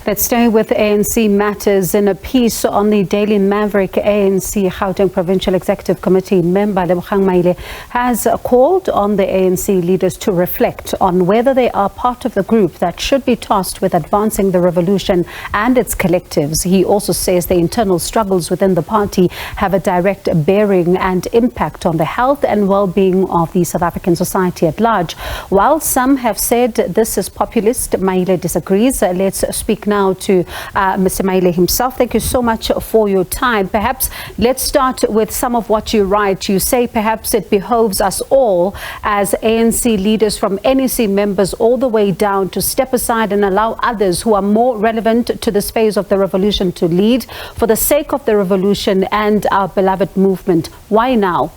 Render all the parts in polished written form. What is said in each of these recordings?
Let's stay with ANC matters. In a piece on the Daily Maverick, ANC Gauteng Provincial Executive Committee member Lebohang Maile has called on the ANC leaders to reflect on whether they are part of the group that should be tasked with advancing the revolution and its collectives. He also says the internal struggles within the party have a direct bearing and impact on the health and well-being of the South African society at large. While some have said this is populist, Maile disagrees. Let's speak now to Mr. Maile himself. Thank you so much for your time. Perhaps let's start with some of what you write. You say perhaps it behoves us all as ANC leaders, from NEC members all the way down, to step aside and allow others who are more relevant to this phase of the revolution to lead for the sake of the revolution and our beloved movement. Why now?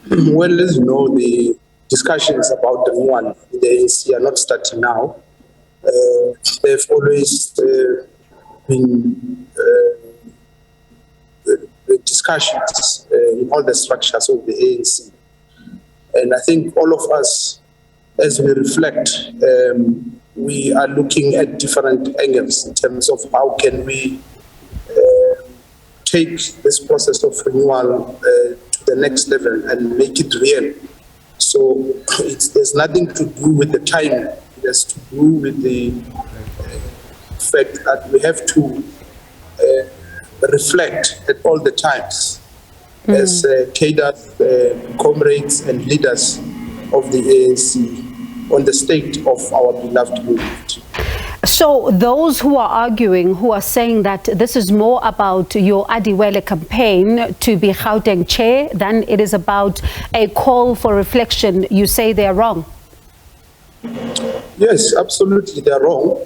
Well, as you know, the discussions about the one in the ANC are not starting now. They've always been discussions in all the structures of the ANC. And I think all of us, as we reflect, we are looking at different angles in terms of how can we take this process of renewal to the next level and make it real. So there's nothing to do with the timing. It has to do with the fact that we have to reflect at all the times as cadres, comrades and leaders of the ANC on the state of our beloved movement. So those who are arguing, who are saying that this is more about your Adiwele campaign to be Gauteng chair than it is about a call for reflection, you say they're wrong? Yes, absolutely, they're wrong.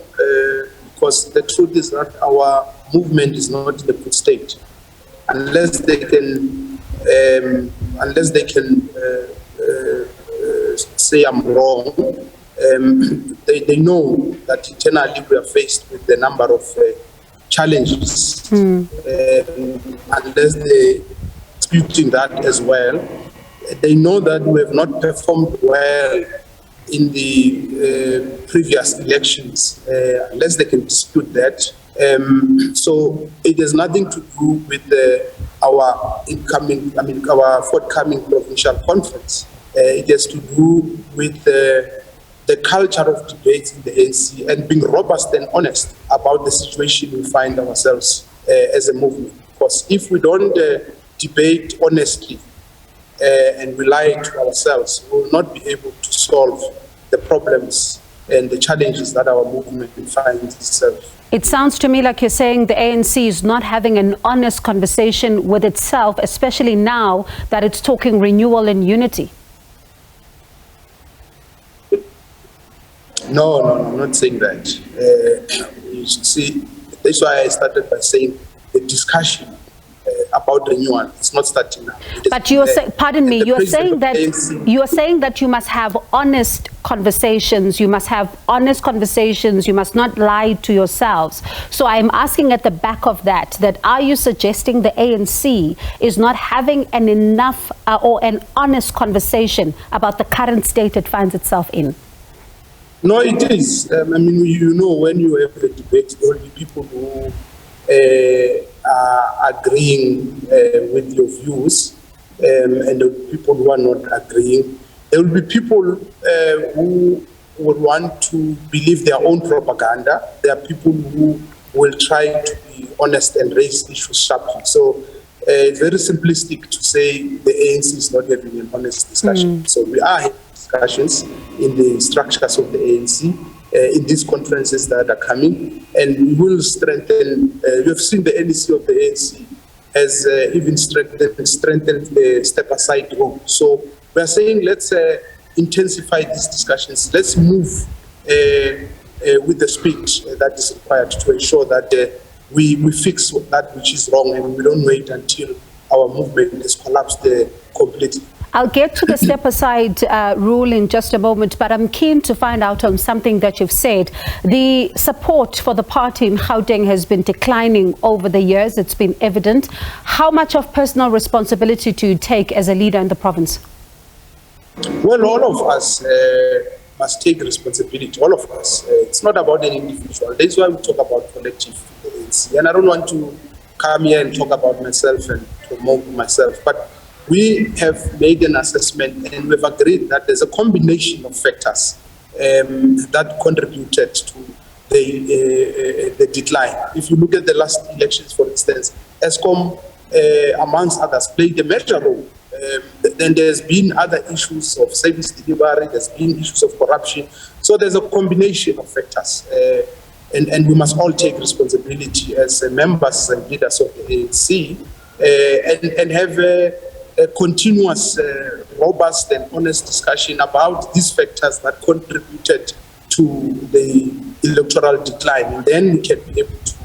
Because the truth is that our movement is not in a good state. Unless they can say I'm wrong, they know that internally we are faced with a number of challenges. Unless they disputing that as well, they know that we have not performed well in the previous elections, unless they can dispute that. So it has nothing to do with our forthcoming provincial conference. It has to do with the culture of debate in the ANC and being robust and honest about the situation we find ourselves as a movement. Because if we don't debate honestly and we lie to ourselves, we will not be able to solve the problems and the challenges that our movement finds itself. It sounds to me like you're saying the ANC is not having an honest conversation with itself, especially now that it's talking renewal and unity. No, I'm not saying that. You see, that's why I started by saying the discussion about renewal is not starting now. But you are saying, pardon me, you are saying that you must have honest conversations. You must have honest conversations. You must not lie to yourselves. So I'm asking at the back of that are you suggesting the ANC is not having an enough or an honest conversation about the current state it finds itself in? No, it is. You know, when you have a debate, there will be people who are agreeing with your views, and the people who are not agreeing. There will be people who would want to believe their own propaganda. There are people who will try to be honest and raise issues sharply. So it's very simplistic to say the ANC is not having an honest discussion. So we are having discussions in the structures of the ANC, in these conferences that are coming, and we will strengthen. You have seen the NEC of the ANC has even strengthened the step-aside rule. So we are saying let's intensify these discussions. Let's move with the speed that is required to ensure that we fix that which is wrong, and we don't wait until our movement has collapsed completely. I'll get to the step-aside rule in just a moment, but I'm keen to find out on something that you've said. The support for the party in Gauteng has been declining over the years. It's been evident. How much of personal responsibility do you take as a leader in the province? Well, all of us must take responsibility, all of us. It's not about an individual. That's why we talk about collective ANC. And I don't want to come here and talk about myself and promote myself, but we have made an assessment and we've agreed that there's a combination of factors that contributed to the decline. If you look at the last elections, for instance, ESCOM, amongst others, played a major role. Then there's been other issues of service delivery, there's been issues of corruption. So there's a combination of factors. And we must all take responsibility as members and leaders of the ANC and have a continuous, robust and honest discussion about these factors that contributed to the electoral decline. And then we can be able to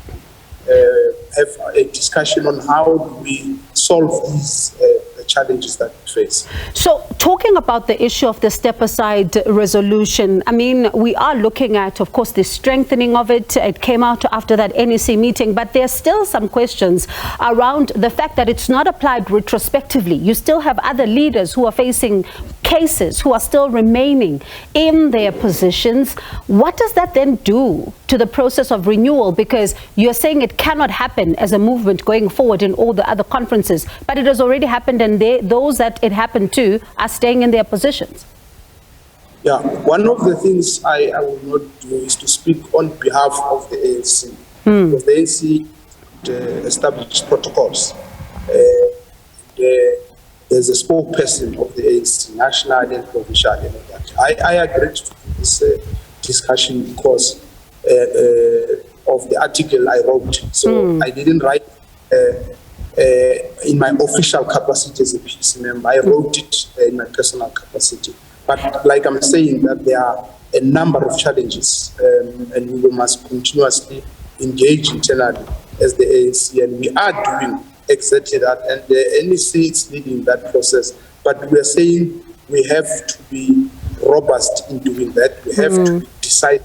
have a discussion on how do we solve these challenges that we face. So talking about the issue of the step-aside resolution, I mean, we are looking at, of course, the strengthening of it. It came out after that NEC meeting, but there's still some questions around the fact that it's not applied retrospectively. You still have other leaders who are facing cases, who are still remaining in their positions. What does that then do to the process of renewal? Because you're saying it cannot happen as a movement going forward in all the other conferences, but it has already happened, and those that it happened to are staying in their positions. Yeah, one of the things I will not do is to speak on behalf of the ANC. Because the ANC established protocols. There's a spokesperson of the ANC, national and provincial, and all that. I agreed to this discussion because of the article I wrote. So I didn't write in my official capacity as a PC member. I wrote it in my personal capacity. But like I'm saying, that there are a number of challenges, and we must continuously engage internally as the ANC, and we are doing exactly that, and the NEC is leading that process. But we are saying we have to be robust in doing that. We have to decide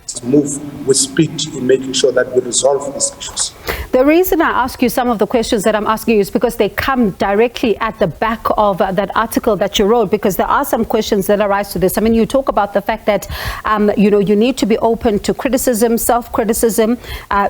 to move with speed in making sure that we resolve these issues. The reason I ask you some of the questions that I'm asking you is because they come directly at the back of that article that you wrote, because there are some questions that arise to this. I mean, you talk about the fact that, you need to be open to criticism, self-criticism,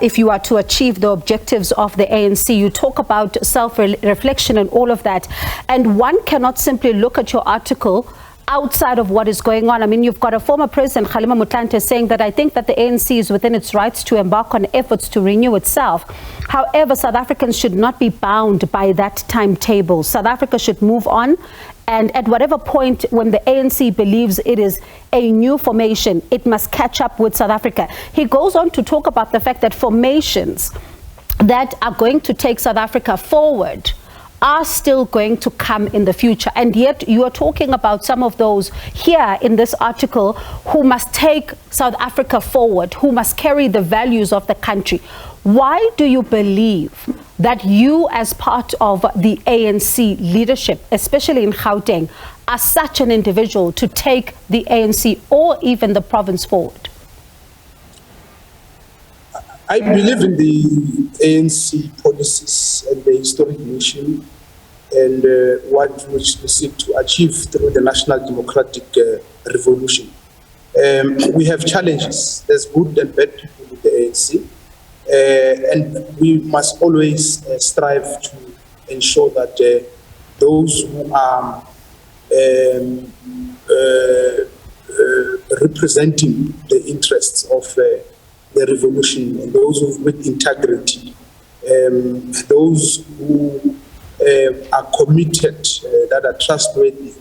if you are to achieve the objectives of the ANC. You talk about self-reflection and all of that. And one cannot simply look at your article outside of what is going on. I mean, you've got a former president, Kgalema Motlanthe, saying that I think that the ANC is within its rights to embark on efforts to renew itself. However, South Africans should not be bound by that timetable. South Africa should move on, and at whatever point when the ANC believes it is a new formation, it must catch up with South Africa. He goes on to talk about the fact that formations that are going to take South Africa forward are still going to come in the future. And yet you are talking about some of those here in this article who must take South Africa forward, who must carry the values of the country. Why do you believe that you, as part of the ANC leadership, especially in Gauteng, are such an individual to take the ANC or even the province forward? I believe in the ANC policies and the historic mission and what which we seek to achieve through the national democratic revolution. We have challenges. There's good and bad people with the ANC, and we must always strive to ensure that those who are representing the interests of the revolution, and those with integrity, those who are committed, that are trustworthy,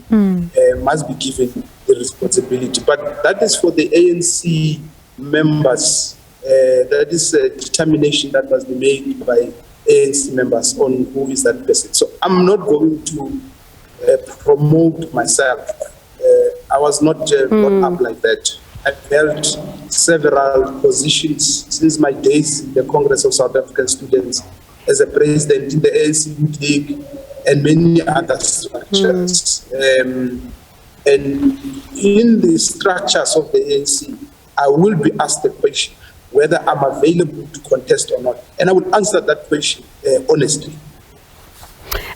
must be given the responsibility. But that is for the ANC members. That is a determination that must be made by ANC members on who is that person. So I'm not going to promote myself. I was not brought up like that. I've held several positions since my days in the Congress of South African Students, as a president in the ANC Youth League, and many other structures. And in the structures of the ANC, I will be asked the question whether I'm available to contest or not. And I will answer that question honestly.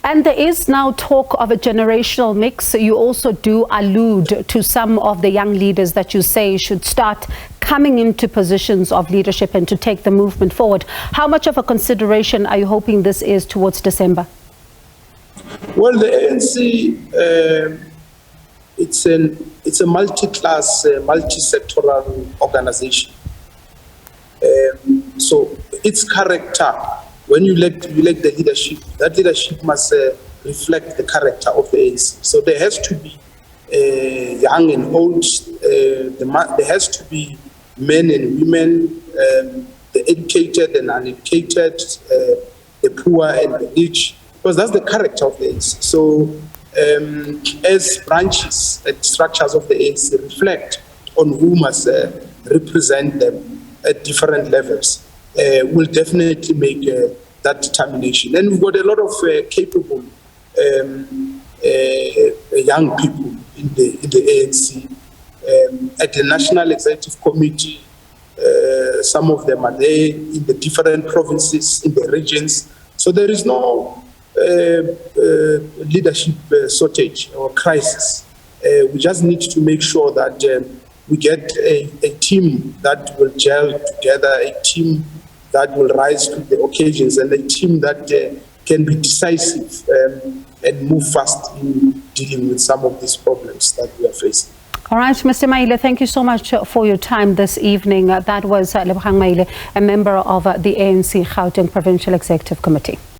And there is now talk of a generational mix. You also do allude to some of the young leaders that you say should start coming into positions of leadership and to take the movement forward. How much of a consideration are you hoping this is towards December? Well, the ANC, it's a multi-class, multi-sectoral organization. So its character, when you elect the leadership, that leadership must reflect the character of the ANC. So there has to be young and old, there has to be men and women, the educated and uneducated, the poor and the rich, because that's the character of the ANC. So as branches and structures of the ANC reflect on who must represent them at different levels, will definitely make that determination. And we've got a lot of capable young people in the ANC. At the National Executive Committee, some of them are there in the different provinces, in the regions. So there is no leadership shortage or crisis. We just need to make sure that we get a team that will gel together, a team that will rise to the occasions, and a team that can be decisive and move fast in dealing with some of these problems that we are facing. All right, Mr. Maile, thank you so much for your time this evening. That was Lebohang Maile, a member of the ANC Gauteng Provincial Executive Committee.